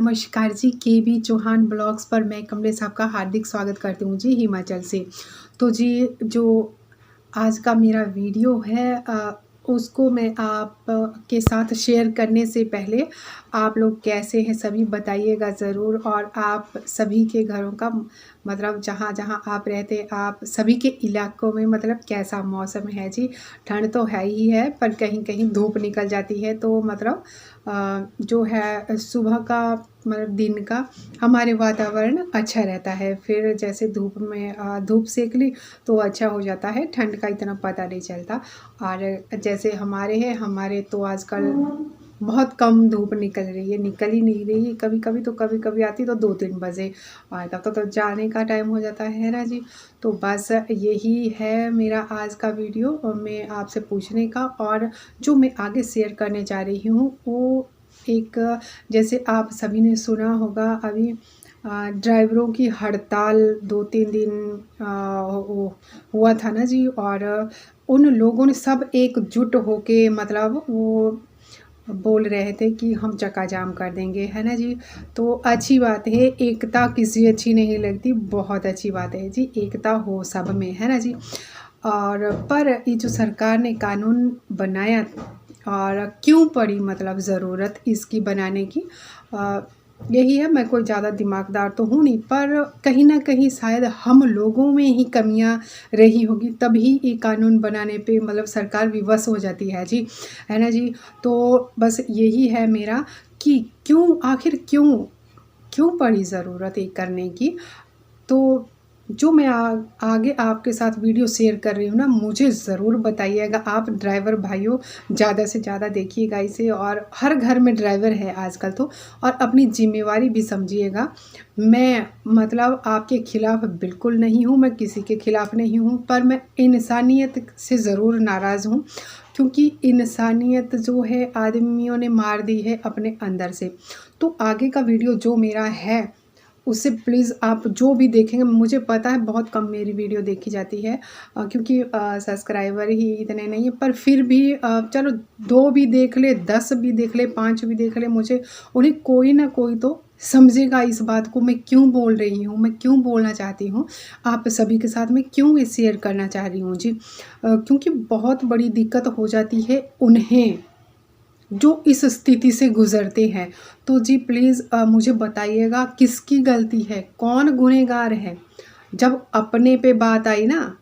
नमस्कार जी, केबी चौहान ब्लॉग्स पर मैं कमलेश आपका हार्दिक स्वागत करती हूँ जी हिमाचल से। तो जी जो आज का मेरा वीडियो है उसको मैं आप के साथ शेयर करने से पहले आप लोग कैसे हैं सभी बताइएगा ज़रूर। और आप सभी के घरों का मतलब जहाँ-जहाँ आप रहते हैं आप सभी के इलाकों में मतलब कैसा मौसम है जी। ठंड तो है ही है पर कहीं-कहीं धूप निकल जाती है तो मतलब जो है सुबह का मतलब दिन का हमारे वातावरण अच्छा रहता है। फिर जैसे धूप में धूप सेक ली तो अच्छा हो जाता है, ठंड का इतना पता नहीं चलता। और जैसे हमारे तो आजकल बहुत कम धूप निकल रही है, निकल ही नहीं रही है। कभी-कभी आती तो 2-3 बजे और तब तक तो जाने का टाइम हो जाता है ना जी। तो बस यही है मेरा आज का वीडियो और मैं आपसे पूछने का। और जो मैं आगे शेयर करने जा रही हूँ वो एक जैसे आप सभी ने सुना होगा अभी ड्राइवरों की हड़ताल 2-3 दिन वो हुआ था ना जी। और उन लोगों ने सब एकजुट होके मतलब वो बोल रहे थे कि हम चक्का जाम कर देंगे, है ना जी। तो अच्छी बात है, एकता किसी अच्छी नहीं लगती, बहुत अच्छी बात है जी, एकता हो सब में, है ना जी। और पर ये जो सरकार ने कानून बनाया और क्यों पड़ी मतलब ज़रूरत इसकी बनाने की, यही है। मैं कोई ज़्यादा दिमागदार तो हूँ नहीं पर कहीं न कहीं शायद हम लोगों में ही कमियाँ रही होगी तभी ये कानून बनाने पे मतलब सरकार विवश हो जाती है जी, है ना जी। तो बस यही है मेरा कि आखिर क्यों पड़ी ज़रूरत ये करने की। तो जो मैं आगे आपके साथ वीडियो शेयर कर रही हूँ ना, मुझे ज़रूर बताइएगा। आप ड्राइवर भाइयों ज़्यादा से ज़्यादा देखिएगा इसे, और हर घर में ड्राइवर है आजकल तो, और अपनी ज़िम्मेवारी भी समझिएगा। मैं मतलब आपके खिलाफ़ बिल्कुल नहीं हूँ, मैं किसी के खिलाफ़ नहीं हूँ, पर मैं इंसानियत से ज़रूर नाराज़ हूँ क्योंकि इंसानियत जो है आदमियों ने मार दी है अपने अंदर से। तो आगे का वीडियो जो मेरा है उससे प्लीज़ आप जो भी देखेंगे, मुझे पता है बहुत कम मेरी वीडियो देखी जाती है क्योंकि सब्सक्राइबर ही इतने नहीं हैं, पर फिर भी चलो 2 भी देख ले, 10 भी देख ले, 5 भी देख ले, मुझे उन्हें कोई ना कोई तो समझेगा इस बात को मैं क्यों बोल रही हूँ, मैं क्यों बोलना चाहती हूँ आप सभी के साथ, मैं क्यों ये शेयर करना चाह रही हूँ जी। क्योंकि बहुत बड़ी दिक्कत हो जाती है उन्हें जो इस स्थिति से गुज़रते हैं। तो जी प्लीज़ मुझे बताइएगा किसकी गलती है, कौन गुनहगार है। जब अपने पे बात आई ना,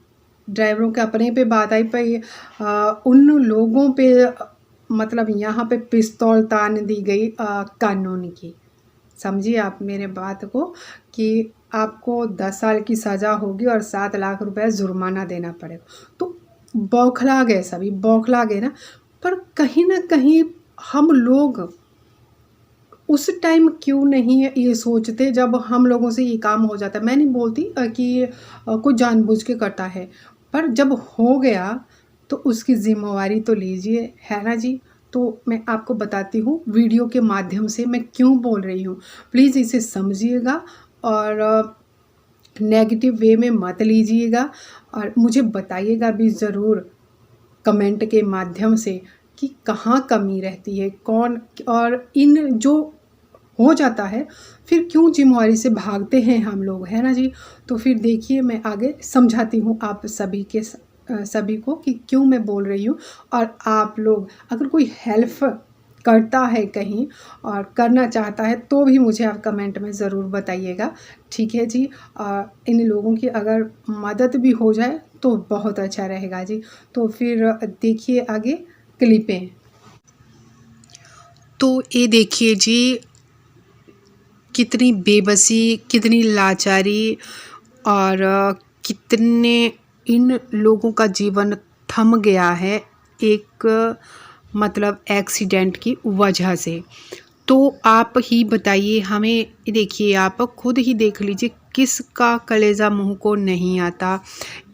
ड्राइवरों के अपने पे बात आई पे उन लोगों पे मतलब यहाँ पे पिस्तौल तान दी गई कानून की। समझिए आप मेरे बात को कि आपको 10 साल की सज़ा होगी और 7 लाख रुपए जुर्माना देना पड़ेगा। तो बौखला गए, सभी बौखला गए ना। पर कहीं न कहीं हम लोग उस टाइम क्यों नहीं ये सोचते जब हम लोगों से ये काम हो जाता है। मैं नहीं बोलती कि कोई जानबूझ के करता है, पर जब हो गया तो उसकी ज़िम्मेवारी तो लीजिए, है ना जी। तो मैं आपको बताती हूँ वीडियो के माध्यम से मैं क्यों बोल रही हूँ। प्लीज़ इसे समझिएगा और नेगेटिव वे में मत लीजिएगा, और मुझे बताइएगा भी ज़रूर कमेंट के माध्यम से कि कहाँ कमी रहती है, कौन, और इन जो हो जाता है फिर क्यों ज़िम्मेवारी से भागते हैं हम लोग, है ना जी। तो फिर देखिए मैं आगे समझाती हूँ आप सभी को कि क्यों मैं बोल रही हूँ। और आप लोग अगर कोई हेल्प करता है कहीं और करना चाहता है तो भी मुझे आप कमेंट में ज़रूर बताइएगा, ठीक है जी। इन लोगों की अगर मदद भी हो जाए तो बहुत अच्छा रहेगा जी। तो फिर देखिए आगे क्लिपें। तो ये देखिए जी कितनी बेबसी, कितनी लाचारी और कितने इन लोगों का जीवन थम गया है एक मतलब एक्सीडेंट की वजह से। तो आप ही बताइए हमें, देखिए आप खुद ही देख लीजिए किसका कलेजा मुंह को नहीं आता।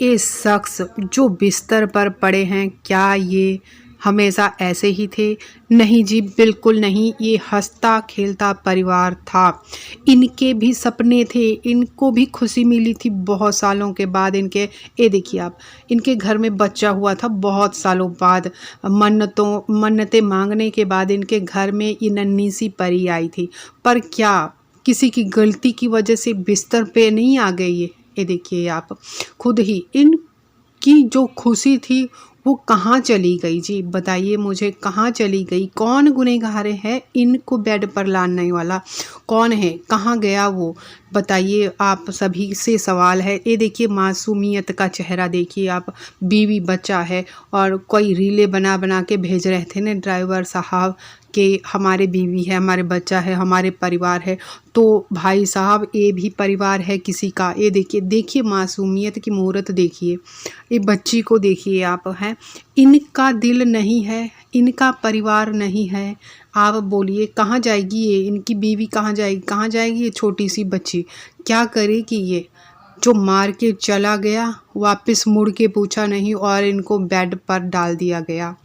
ये शख्स जो बिस्तर पर पड़े हैं, क्या ये हमेशा ऐसे ही थे? नहीं जी, बिल्कुल नहीं। ये हँसता खेलता परिवार था। इनके भी सपने थे, इनको भी खुशी मिली थी बहुत सालों के बाद। इनके ये देखिए आप, इनके घर में बच्चा हुआ था बहुत सालों बाद। मन्नतें मांगने के बाद इनके घर में ये नन्ही सी परी आई थी। पर क्या किसी की गलती की वजह से बिस्तर पे नहीं आ गई ये देखिए आप, खुद ही इनकी जो खुशी थी वो कहाँ चली गई जी? बताइए मुझे, कहाँ चली गई? कौन गुनहगार है इनको बेड पर लाने वाला? कौन है? कहाँ गया वो? बताइए, आप सभी से सवाल है। ये देखिए मासूमियत का चेहरा देखिए आप, बीवी बच्चा है और कोई रीलें बना बना के भेज रहे थे ना ड्राइवर साहब कि हमारे बीवी है, हमारे बच्चा है, हमारे परिवार है। तो भाई साहब, ये भी परिवार है किसी का। ये देखिए, देखिए मासूमियत की मूरत देखिए, ये बच्ची को देखिए आप, हैं इनका दिल नहीं है, इनका परिवार नहीं है। आप बोलिए कहाँ जाएगी ये? इनकी बीवी कहाँ जाएगी? कहाँ जाएगी ये छोटी सी बच्ची? क्या करेगी ये? जो मार के चला गया, वापस मुड़ के पूछा नहीं और इनको बेड पर डाल दिया गया।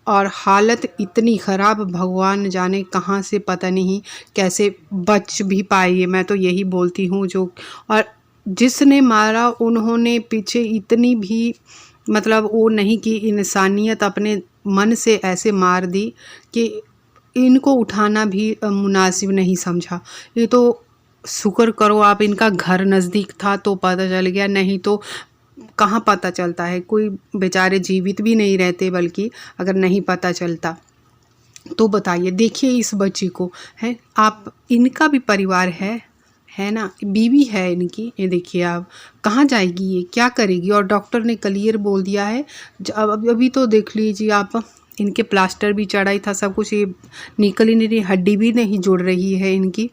और हालत इतनी ख़राब, भगवान जाने कहाँ से, पता नहीं कैसे बच भी पाई है। मैं तो यही बोलती हूँ। जो और जिसने मारा उन्होंने पीछे इतनी भी मतलब वो नहीं कि इंसानियत, अपने मन से ऐसे मार दी कि इनको उठाना भी मुनासिब नहीं समझा। ये तो शुक्र करो आप, इनका घर नज़दीक था तो पता चल गया, नहीं तो कहाँ पता चलता है। कोई बेचारे जीवित भी नहीं रहते, बल्कि अगर नहीं पता चलता तो बताइए। देखिए इस बच्ची को, है आप, इनका भी परिवार है ना, बीवी है इनकी। ये देखिए आप, कहाँ जाएगी ये? क्या करेगी? और डॉक्टर ने क्लियर बोल दिया है। अभी तो देख लीजिए आप, इनके प्लास्टर भी चढ़ाई था, सब कुछ, ये निकल ही नहीं रही, हड्डी भी नहीं जुड़ रही है इनकी।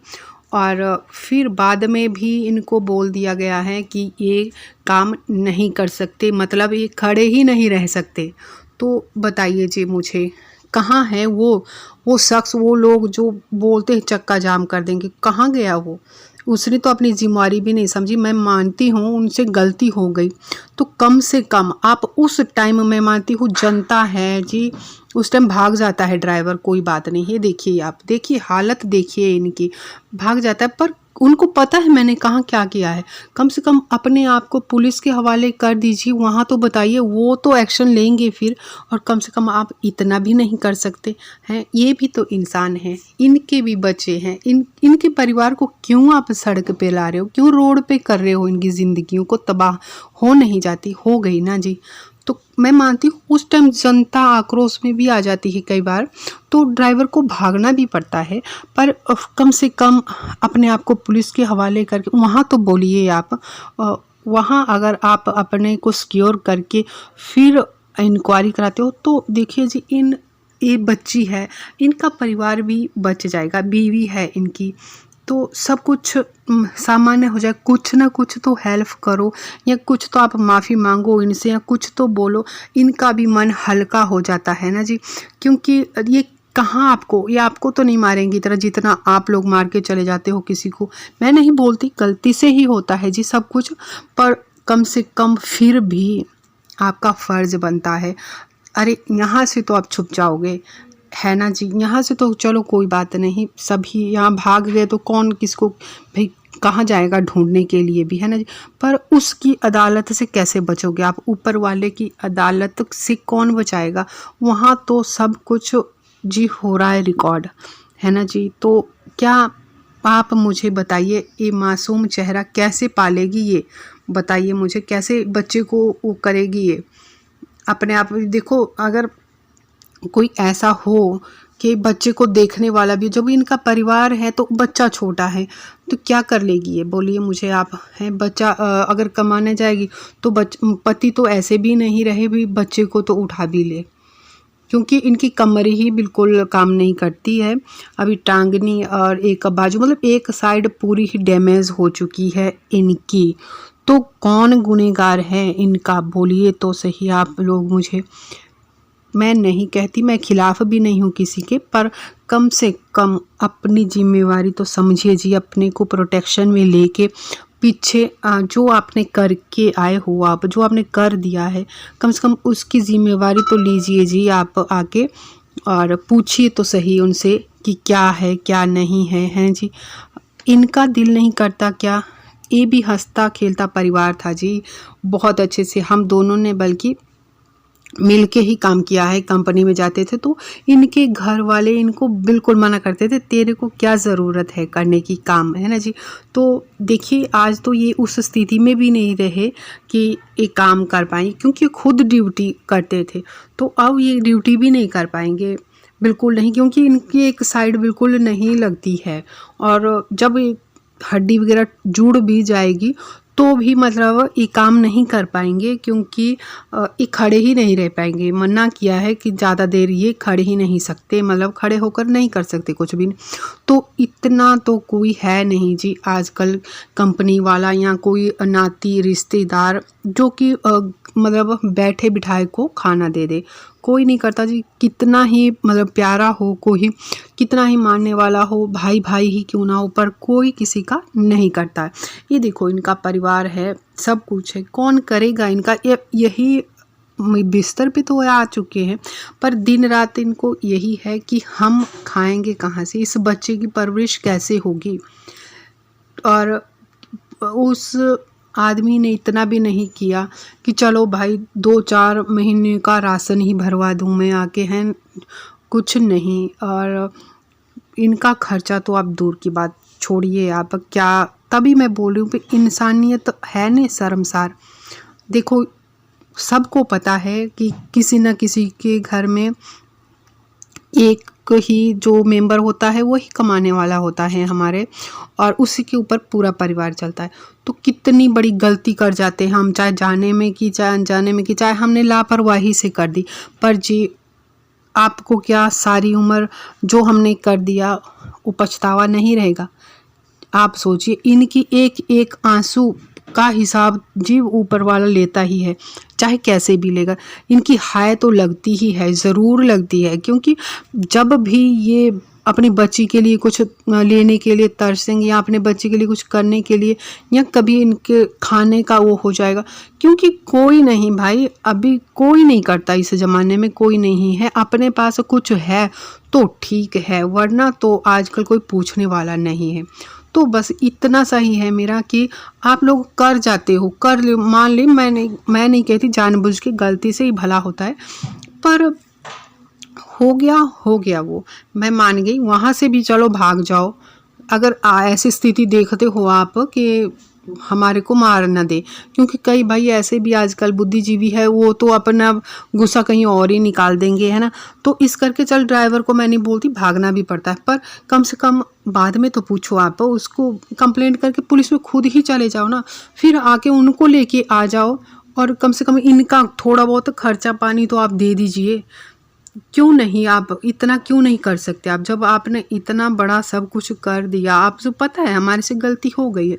और फिर बाद में भी इनको बोल दिया गया है कि ये काम नहीं कर सकते, मतलब ये खड़े ही नहीं रह सकते। तो बताइए जी मुझे, कहाँ है वो शख्स, वो लोग जो बोलते हैं चक्का जाम कर देंगे? कहाँ गया वो? उसने तो अपनी जिम्मेदारी भी नहीं समझी। मैं मानती हूँ उनसे गलती हो गई, तो कम से कम आप उस टाइम, मैं मानती हूँ जनता है जी, उस टाइम भाग जाता है ड्राइवर, कोई बात नहीं है। देखिए आप, देखिए हालत देखिए इनकी, भाग जाता है। पर उनको पता है मैंने कहाँ क्या किया है। कम से कम अपने आप को पुलिस के हवाले कर दीजिए, वहाँ तो बताइए, वो तो एक्शन लेंगे फिर। और कम से कम आप इतना भी नहीं कर सकते हैं? ये भी तो इंसान हैं, इनके भी बच्चे हैं। इनके परिवार को क्यों आप सड़क पे ला रहे हो? क्यों रोड पे कर रहे हो? इनकी ज़िंदगियों को तबाह हो नहीं जाती? हो गई ना जी। तो मैं मानती हूँ उस टाइम जनता आक्रोश में भी आ जाती है कई बार, तो ड्राइवर को भागना भी पड़ता है। पर कम से कम अपने आप को पुलिस के हवाले करके वहाँ तो बोलिए आप। वहाँ अगर आप अपने को सिक्योर करके फिर इंक्वायरी कराते हो तो देखिए जी, ये बच्ची है, इनका परिवार भी बच जाएगा, बीवी है इनकी, तो सब कुछ सामान्य हो जाए। कुछ ना कुछ तो हेल्प करो, या कुछ तो आप माफ़ी मांगो इनसे, या कुछ तो बोलो, इनका भी मन हल्का हो जाता है ना जी। क्योंकि ये कहाँ आपको, ये आपको तो नहीं मारेंगी इतना जितना आप लोग मार के चले जाते हो किसी को। मैं नहीं बोलती गलती से ही होता है जी सब कुछ, पर कम से कम फिर भी आपका फ़र्ज़ बनता है। अरे यहाँ से तो आप छुप जाओगे, है ना जी। यहाँ से तो चलो कोई बात नहीं, सभी यहाँ भाग गए तो कौन किसको भाई कहाँ जाएगा ढूंढने के लिए भी, है ना जी। पर उसकी अदालत से कैसे बचोगे आप? ऊपर वाले की अदालत से कौन बचाएगा? वहाँ तो सब कुछ जी हो रहा है रिकॉर्ड, है ना जी। तो क्या आप मुझे बताइए, ये मासूम चेहरा कैसे पालेगी ये? बताइए मुझे, कैसे बच्चे को वो करेगी ये? अपने आप देखो, अगर कोई ऐसा हो कि बच्चे को देखने वाला भी, जब इनका परिवार है तो बच्चा छोटा है, तो क्या कर लेगी ये? बोलिए मुझे आप, हैं बच्चा अगर कमाने जाएगी तो पति तो ऐसे भी नहीं रहे भी बच्चे को तो उठा भी ले, क्योंकि इनकी कमर ही बिल्कुल काम नहीं करती है। अभी टांगनी और एक बाजू, मतलब एक साइड पूरी ही डैमेज हो चुकी है इनकी। तो कौन गुनहगार है इनका? बोलिए तो सही आप लोग मुझे। मैं नहीं कहती, मैं खिलाफ भी नहीं हूँ किसी के, पर कम से कम अपनी जिम्मेवारी तो समझिए जी। अपने को प्रोटेक्शन में लेके पीछे जो आपने करके आए हो, आप जो आपने कर दिया है, कम से कम उसकी जिम्मेवारी तो लीजिए जी। आप आके और पूछिए तो सही उनसे कि क्या है क्या नहीं है, हैं जी। इनका दिल नहीं करता क्या? ये भी हंसता खेलता परिवार था जी, बहुत अच्छे से हम दोनों ने बल्कि मिलके ही काम किया है। कंपनी में जाते थे तो इनके घर वाले इनको बिल्कुल मना करते थे, तेरे को क्या ज़रूरत है करने की काम, है ना जी। तो देखिए आज तो ये उस स्थिति में भी नहीं रहे कि ये काम कर पाएँ, क्योंकि खुद ड्यूटी करते थे। तो अब ये ड्यूटी भी नहीं कर पाएंगे, बिल्कुल नहीं, क्योंकि इनकी एक साइड बिल्कुल नहीं लगती है। और जब हड्डी वगैरह जुड़ भी जाएगी तो भी मतलब ये काम नहीं कर पाएंगे, क्योंकि ये खड़े ही नहीं रह पाएंगे। मना किया है कि ज़्यादा देर ये खड़े ही नहीं सकते, मतलब खड़े होकर नहीं कर सकते कुछ भी। तो इतना तो कोई है नहीं जी आजकल कंपनी वाला या कोई नाती रिश्तेदार जो कि मतलब बैठे बिठाए को खाना दे दे, कोई नहीं करता जी। कितना ही मतलब प्यारा हो कोई, कितना ही मानने वाला हो, भाई भाई ही क्यों ना हो, पर कोई किसी का नहीं करता है। ये देखो इनका परिवार है, सब कुछ है, कौन करेगा इनका? यही बिस्तर पे तो आ चुके हैं, पर दिन रात इनको यही है कि हम खाएंगे कहाँ से, इस बच्चे की परवरिश कैसे होगी। और उस आदमी ने इतना भी नहीं किया कि चलो भाई 2-4 महीने का राशन ही भरवा दूं मैं आके, हैं, कुछ नहीं। और इनका खर्चा तो आप दूर की बात छोड़िए, आप क्या, तभी मैं बोल रही हूँ कि इंसानियत है नहीं शर्मसार। देखो सबको पता है कि किसी न किसी के घर में एक ही जो मेंबर होता है वही कमाने वाला होता है हमारे, और उसी के ऊपर पूरा परिवार चलता है। तो कितनी बड़ी गलती कर जाते हैं हम, चाहे जाने में कि चाहे अनजाने में कि चाहे हमने लापरवाही से कर दी, पर जी आपको क्या सारी उम्र जो हमने कर दिया वो पछतावा नहीं रहेगा? आप सोचिए, इनकी एक एक आंसू का हिसाब जीव ऊपर वाला लेता ही है, चाहे कैसे भी लेगा। इनकी हाय तो लगती ही है, ज़रूर लगती है, क्योंकि जब भी ये अपनी बच्ची के लिए कुछ लेने के लिए तरसेंगे या अपने बच्चे के लिए कुछ करने के लिए, या कभी इनके खाने का वो हो जाएगा, क्योंकि कोई नहीं भाई, अभी कोई नहीं करता, इस ज़माने में कोई नहीं है। अपने पास कुछ है तो ठीक है, वरना तो आजकल कोई पूछने वाला नहीं है। तो बस इतना सा ही है मेरा कि आप लोग कर जाते हो, कर ले, मान ले, मैं नहीं कहती जानबूझ के, गलती से ही भला होता है, पर हो गया वो, मैं मान गई। वहाँ से भी चलो भाग जाओ, अगर ऐसी स्थिति देखते हो आप कि हमारे को मार न दे, क्योंकि कई भाई ऐसे भी आजकल बुद्धिजीवी है, वो तो अपना गुस्सा कहीं और ही निकाल देंगे, है ना। तो इस करके चल ड्राइवर को मैं नहीं बोलती, भागना भी पड़ता है, पर कम से कम बाद में तो पूछो, आप उसको कंप्लेंट करके पुलिस में खुद ही चले जाओ ना, फिर आके उनको लेके आ जाओ, और कम से कम इनका थोड़ा बहुत खर्चा पानी तो आप दे दीजिए। क्यों नहीं, आप इतना क्यों नहीं कर सकते? आप जब आपने इतना बड़ा सब कुछ कर दिया, आपको पता है हमारे से गलती हो गई है,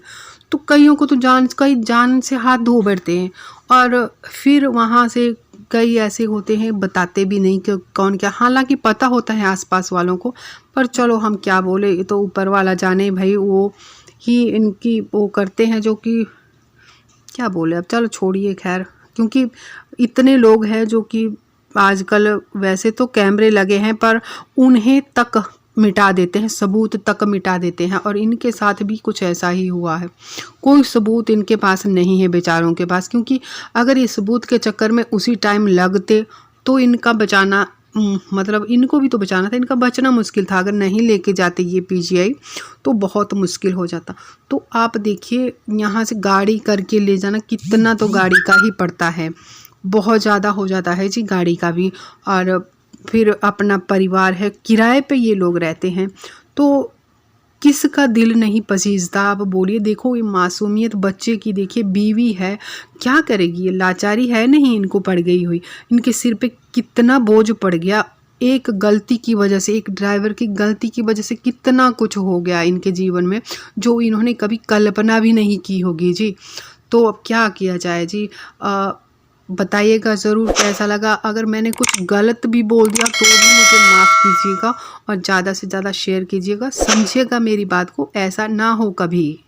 तो कईयों को तो कई जान से हाथ धो बैठते हैं, और फिर वहाँ से कई ऐसे होते हैं बताते भी नहीं कि कौन क्या, हालांकि पता होता है आसपास वालों को, पर चलो हम क्या बोले, ये तो ऊपर वाला जाने भाई, वो ही इनकी वो करते हैं, जो कि क्या बोले, अब चलो छोड़िए, खैर। क्योंकि इतने लोग हैं जो कि आजकल वैसे तो कैमरे लगे हैं, पर उन्हें तक मिटा देते हैं, सबूत तक मिटा देते हैं, और इनके साथ भी कुछ ऐसा ही हुआ है। कोई सबूत इनके पास नहीं है बेचारों के पास, क्योंकि अगर ये सबूत के चक्कर में उसी टाइम लगते तो इनका बचाना, मतलब इनको भी तो बचाना था, इनका बचना मुश्किल था। अगर नहीं लेके जाते ये पीजीआई तो बहुत मुश्किल हो जाता। तो आप देखिए, यहाँ से गाड़ी करके ले जाना, कितना तो गाड़ी का ही पड़ता है, बहुत ज़्यादा हो जाता है जी गाड़ी का भी। और फिर अपना परिवार है, किराए पे ये लोग रहते हैं, तो किसका दिल नहीं पसीजता, आप बोलिए। देखो ये मासूमियत बच्चे की, देखिए बीवी है, क्या करेगी, ये लाचारी है नहीं इनको पड़ गई हुई, इनके सिर पे कितना बोझ पड़ गया, एक गलती की वजह से, एक ड्राइवर की गलती की वजह से कितना कुछ हो गया इनके जीवन में, जो इन्होंने कभी कल्पना भी नहीं की होगी जी। तो अब क्या किया जाए जी, बताइएगा ज़रूर कैसा लगा। अगर मैंने कुछ गलत भी बोल दिया तो भी मुझे माफ़ कीजिएगा और ज़्यादा से ज़्यादा शेयर कीजिएगा, समझिएगा मेरी बात को, ऐसा ना हो कभी।